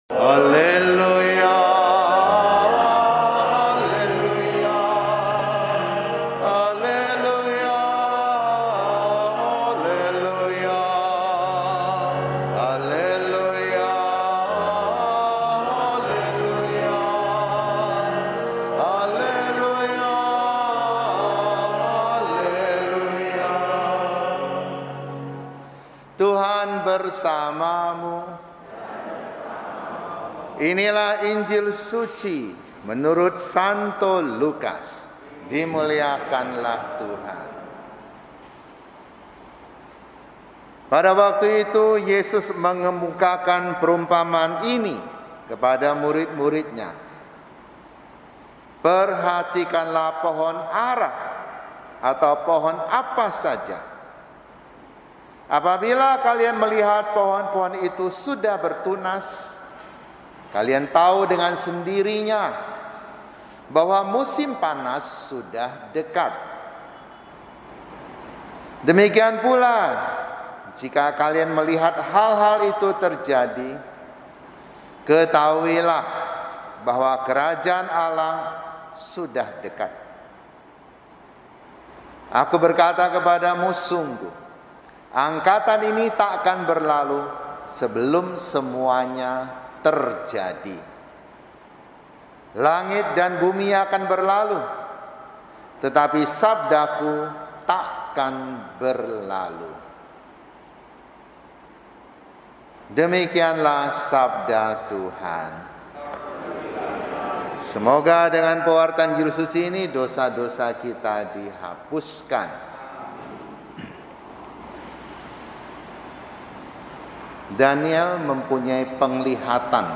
Haleluya, haleluya, haleluya, haleluya, haleluya, haleluya, haleluya, haleluya. Tuhan bersamamu. Inilah Injil suci menurut Santo Lukas. Dimuliakanlah Tuhan. Pada waktu itu Yesus mengemukakan perumpamaan ini kepada murid-muridnya. Perhatikanlah pohon ara atau pohon apa saja. Apabila kalian melihat pohon-pohon itu sudah bertunas, kalian tahu dengan sendirinya bahwa musim panas sudah dekat. Demikian pula, jika kalian melihat hal-hal itu terjadi, ketahuilah bahwa kerajaan Allah sudah dekat. Aku berkata kepadamu, sungguh, angkatan ini tak akan berlalu sebelum semuanya terjadi. Langit dan bumi akan berlalu, tetapi sabdaku takkan berlalu. Demikianlah sabda Tuhan. Semoga dengan pewartaan Injil suci ini dosa-dosa kita dihapuskan. Daniel mempunyai penglihatan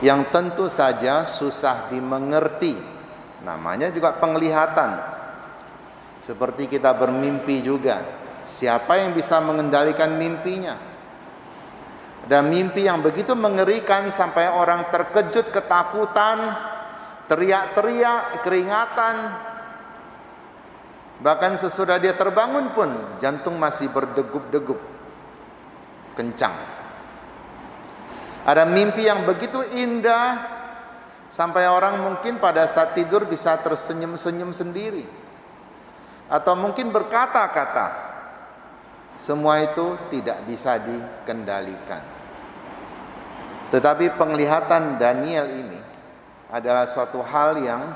yang tentu saja susah dimengerti. Namanya juga penglihatan. Seperti kita bermimpi juga. Siapa yang bisa mengendalikan mimpinya? Ada mimpi yang begitu mengerikan sampai orang terkejut, ketakutan, teriak-teriak, keringatan. Bahkan sesudah dia terbangun pun jantung masih berdegup-degup kencang. Ada mimpi yang begitu indah sampai orang mungkin pada saat tidur bisa tersenyum-senyum sendiri, atau mungkin berkata-kata. Semua itu tidak bisa dikendalikan. Tetapi penglihatan Daniel ini adalah suatu hal yang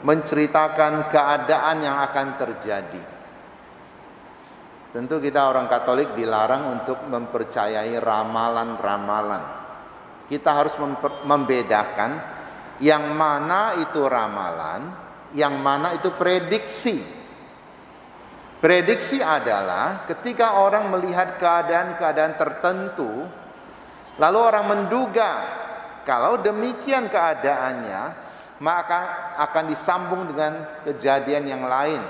menceritakan keadaan yang akan terjadi. Tentu kita orang Katolik dilarang untuk mempercayai ramalan-ramalan. Kita harus membedakan yang mana itu ramalan, yang mana itu prediksi. Prediksi adalah ketika orang melihat keadaan-keadaan tertentu, lalu orang menduga kalau demikian keadaannya, maka akan disambung dengan kejadian yang lain.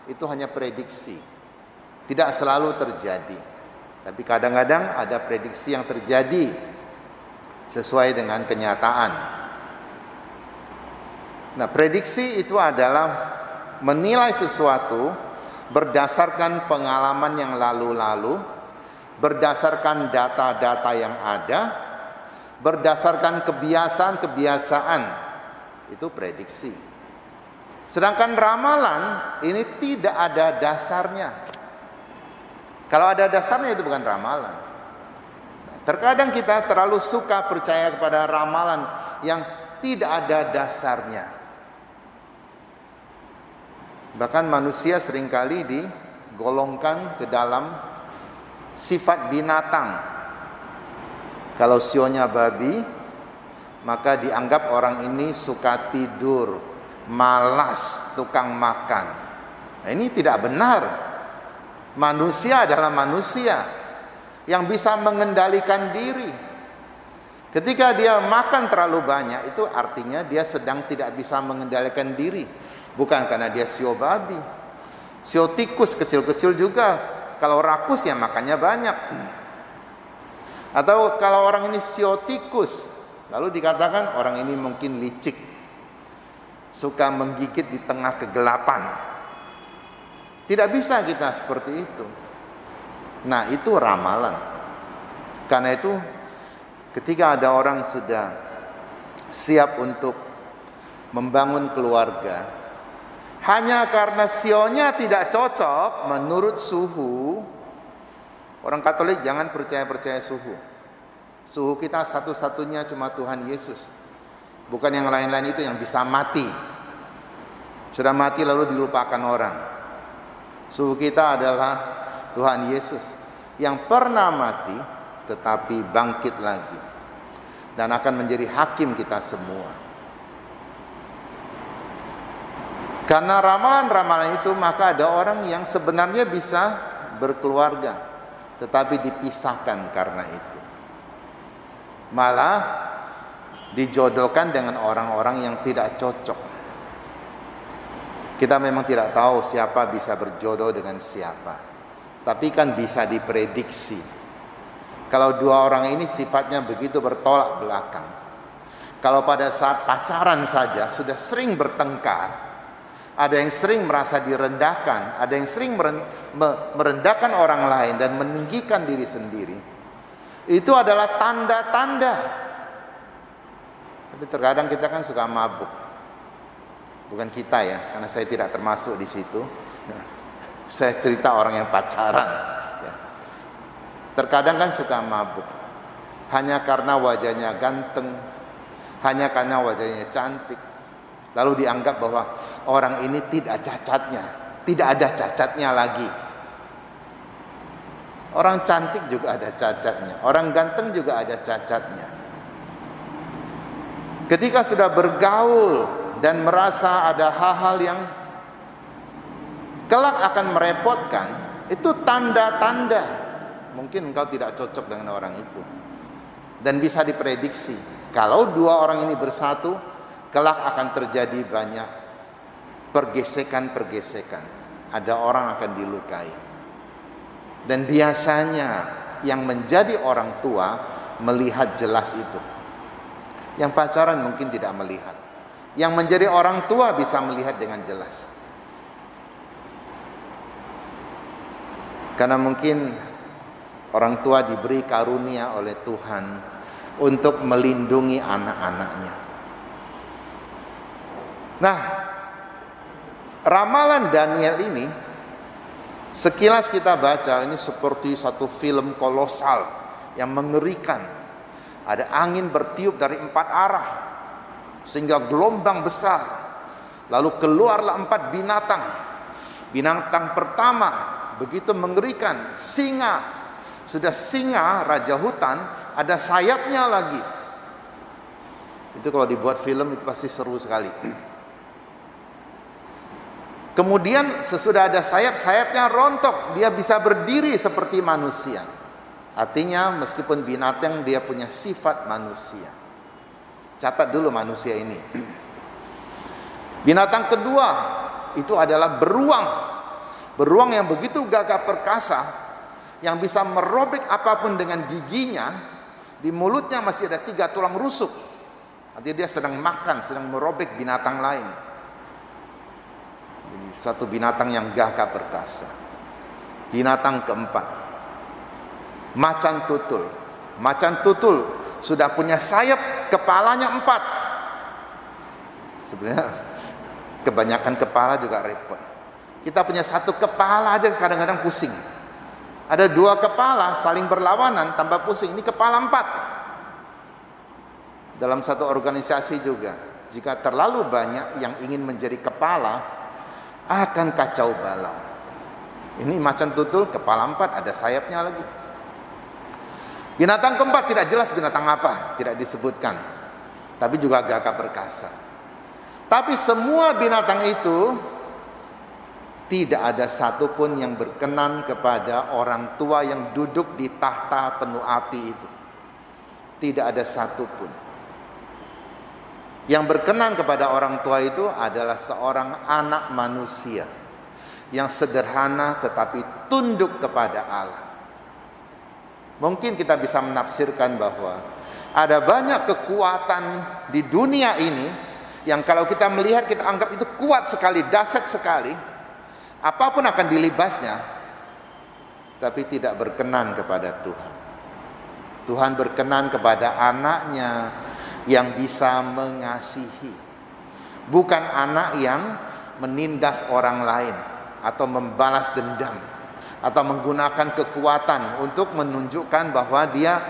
Itu hanya prediksi. Tidak selalu terjadi. Tapi kadang-kadang ada prediksi yang terjadi sesuai dengan kenyataan. Nah, prediksi itu adalah menilai sesuatu berdasarkan pengalaman yang lalu-lalu, berdasarkan data-data yang ada, berdasarkan kebiasaan-kebiasaan. Itu prediksi. Sedangkan ramalan ini tidak ada dasarnya. Kalau ada dasarnya itu bukan ramalan. Terkadang kita terlalu suka percaya kepada ramalan yang tidak ada dasarnya. Bahkan manusia seringkali digolongkan ke dalam sifat binatang. Kalau sionya babi, maka dianggap orang ini suka tidur, malas, tukang makan. Nah, ini tidak benar. Manusia adalah manusia yang bisa mengendalikan diri. Ketika dia makan terlalu banyak, itu artinya dia sedang tidak bisa mengendalikan diri. Bukan karena dia sio babi. Sio tikus kecil-kecil juga, kalau rakus ya makannya banyak. Atau kalau orang ini sio tikus, lalu dikatakan orang ini mungkin licik, suka menggigit di tengah kegelapan. Tidak bisa kita seperti itu. Nah, itu ramalan. Karena itu Ketika ada orang sudah siap untuk membangun keluarga, hanya karena sionya tidak cocok menurut suhu. Orang Katolik jangan percaya suhu. Suhu kita satu-satunya cuma Tuhan Yesus. Bukan yang lain-lain itu yang bisa mati. Sudah mati lalu dilupakan orang. Suhu kita adalah Tuhan Yesus yang pernah mati tetapi bangkit lagi dan akan menjadi hakim kita semua. Karena ramalan-ramalan itu, maka ada orang yang sebenarnya bisa berkeluarga tetapi dipisahkan karena itu. Malah dijodohkan dengan orang-orang yang tidak cocok. Kita memang tidak tahu siapa bisa berjodoh dengan siapa, tapi kan bisa diprediksi. Kalau dua orang ini sifatnya begitu bertolak belakang, kalau pada saat pacaran saja sudah sering bertengkar, ada yang sering merasa direndahkan, ada yang sering merendahkan orang lain dan meninggikan diri sendiri, itu adalah tanda-tanda. Tapi terkadang kita kan suka mabuk. Bukan kita ya, karena saya tidak termasuk di situ. Saya cerita orang yang pacaran. Terkadang kan suka mabuk. Hanya karena wajahnya ganteng, hanya karena wajahnya cantik. Lalu dianggap bahwa orang ini tidak cacatnya, tidak ada cacatnya lagi. Orang cantik juga ada cacatnya, orang ganteng juga ada cacatnya. Ketika sudah bergaul dan merasa ada hal-hal yang kelak akan merepotkan, itu tanda-tanda mungkin engkau tidak cocok dengan orang itu. Dan bisa diprediksi, kalau dua orang ini bersatu, kelak akan terjadi banyak pergesekan-pergesekan. Ada orang akan dilukai. Dan biasanya yang menjadi orang tua melihat jelas itu. Yang pacaran mungkin tidak melihat. Yang menjadi orang tua bisa melihat dengan jelas. Karena mungkin orang tua diberi karunia oleh Tuhan untuk melindungi anak-anaknya. Nah, ramalan Daniel ini, sekilas kita baca, ini seperti satu film kolosal yang mengerikan. Ada angin bertiup dari 4 arah sehingga gelombang besar. Lalu keluarlah 4 binatang. Binatang pertama begitu mengerikan, singa. Sudah singa, raja hutan, ada sayapnya lagi. Itu kalau dibuat film itu pasti seru sekali. Kemudian sesudah ada sayap, sayapnya rontok, dia bisa berdiri seperti manusia. Artinya meskipun binatang, dia punya sifat manusia. Catat dulu manusia ini. Binatang kedua itu adalah beruang. Beruang yang begitu gagah perkasa, yang bisa merobek apapun dengan giginya. Di mulutnya masih ada 3 tulang rusuk. Artinya dia sedang makan, sedang merobek binatang lain. Ini satu binatang yang gagah perkasa. Binatang keempat, macan tutul. Macan tutul sudah punya sayap, kepalanya 4. Sebenarnya kebanyakan kepala juga repot. Kita punya 1 kepala aja kadang-kadang pusing. Ada 2 kepala saling berlawanan tambah pusing. Ini kepala 4. Dalam satu organisasi juga, jika terlalu banyak yang ingin menjadi kepala, akan kacau balau. Ini macan tutul kepala 4, ada sayapnya lagi. Binatang keempat tidak jelas binatang apa, tidak disebutkan, tapi juga gagah perkasa. Tapi semua binatang itu tidak ada satupun yang berkenan kepada orang tua yang duduk di tahta penuh api itu. Tidak ada satupun. Yang berkenan kepada orang tua itu adalah seorang anak manusia yang sederhana tetapi tunduk kepada Allah. Mungkin kita bisa menafsirkan bahwa ada banyak kekuatan di dunia ini yang kalau kita melihat kita anggap itu kuat sekali, dahsyat sekali. Apapun akan dilibasnya, tapi tidak berkenan kepada Tuhan. Tuhan berkenan kepada anaknya yang bisa mengasihi, bukan anak yang menindas orang lain atau membalas dendam atau menggunakan kekuatan untuk menunjukkan bahwa dia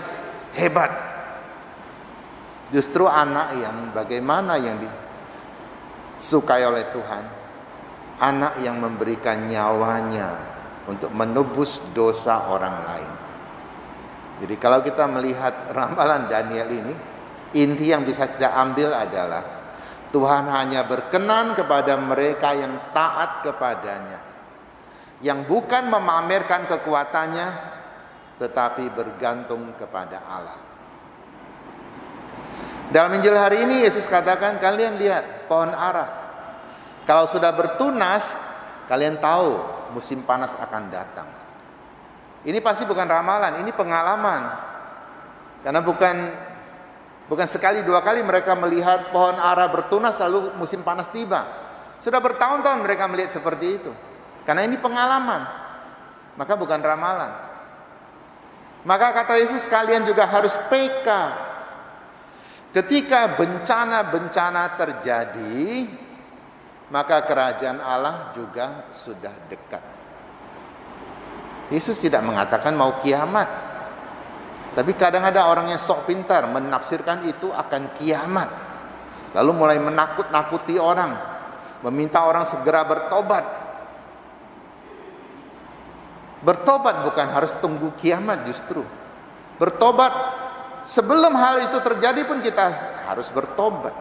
hebat. Justru anak yang bagaimana yang disukai oleh Tuhan, anak yang memberikan nyawanya untuk menebus dosa orang lain. Jadi kalau kita melihat ramalan Daniel ini, inti yang bisa kita ambil adalah Tuhan hanya berkenan kepada mereka yang taat kepadanya, yang bukan memamerkan kekuatannya, tetapi bergantung kepada Allah. Dalam Injil hari ini Yesus katakan, kalian lihat pohon ara, kalau sudah bertunas, kalian tahu musim panas akan datang. Ini pasti bukan ramalan, ini pengalaman. Karena bukan sekali dua kali mereka melihat pohon ara bertunas lalu musim panas tiba. Sudah bertahun-tahun mereka melihat seperti itu. Karena ini pengalaman. Maka bukan ramalan. Maka kata Yesus, kalian juga harus peka. Ketika bencana-bencana terjadi, maka kerajaan Allah juga sudah dekat. Yesus tidak mengatakan mau kiamat. Tapi kadang ada orang yang sok pintar menafsirkan itu akan kiamat. Lalu mulai menakut-nakuti orang, meminta orang segera bertobat. Bertobat bukan harus tunggu kiamat justru. Bertobat sebelum hal itu terjadi pun kita harus bertobat.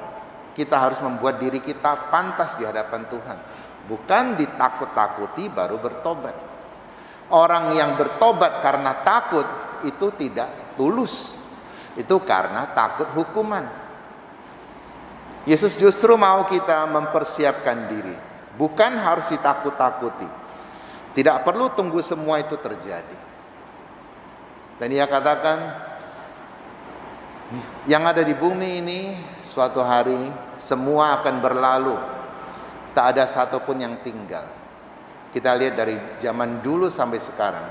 Kita harus membuat diri kita pantas di hadapan Tuhan. Bukan ditakut-takuti baru bertobat. Orang yang bertobat karena takut itu tidak tulus. Itu karena takut hukuman. Yesus justru mau kita mempersiapkan diri. Bukan harus ditakut-takuti. Tidak perlu tunggu semua itu terjadi. Dan Dia katakan, yang ada di bumi ini suatu hari semua akan berlalu. Tak ada satupun yang tinggal. Kita lihat dari zaman dulu sampai sekarang.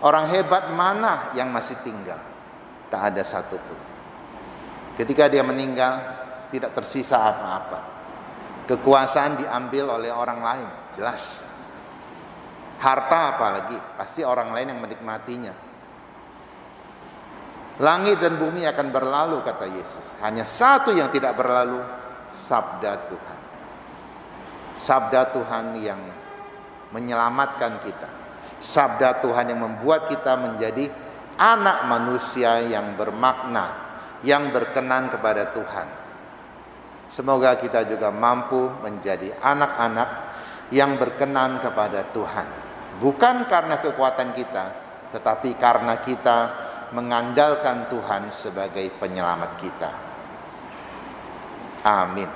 Orang hebat mana yang masih tinggal? Tak ada satupun. Ketika dia meninggal, tidak tersisa apa-apa. Kekuasaan diambil oleh orang lain, jelas. Harta apalagi, pasti orang lain yang menikmatinya. Langit dan bumi akan berlalu, kata Yesus. Hanya satu yang tidak berlalu, sabda Tuhan. Sabda Tuhan yang menyelamatkan kita. Sabda Tuhan yang membuat kita menjadi anak manusia yang bermakna, yang berkenan kepada Tuhan. Semoga kita juga mampu menjadi anak-anak yang berkenan kepada Tuhan. Bukan karena kekuatan kita, tetapi karena kita mengandalkan Tuhan sebagai penyelamat kita. Amin.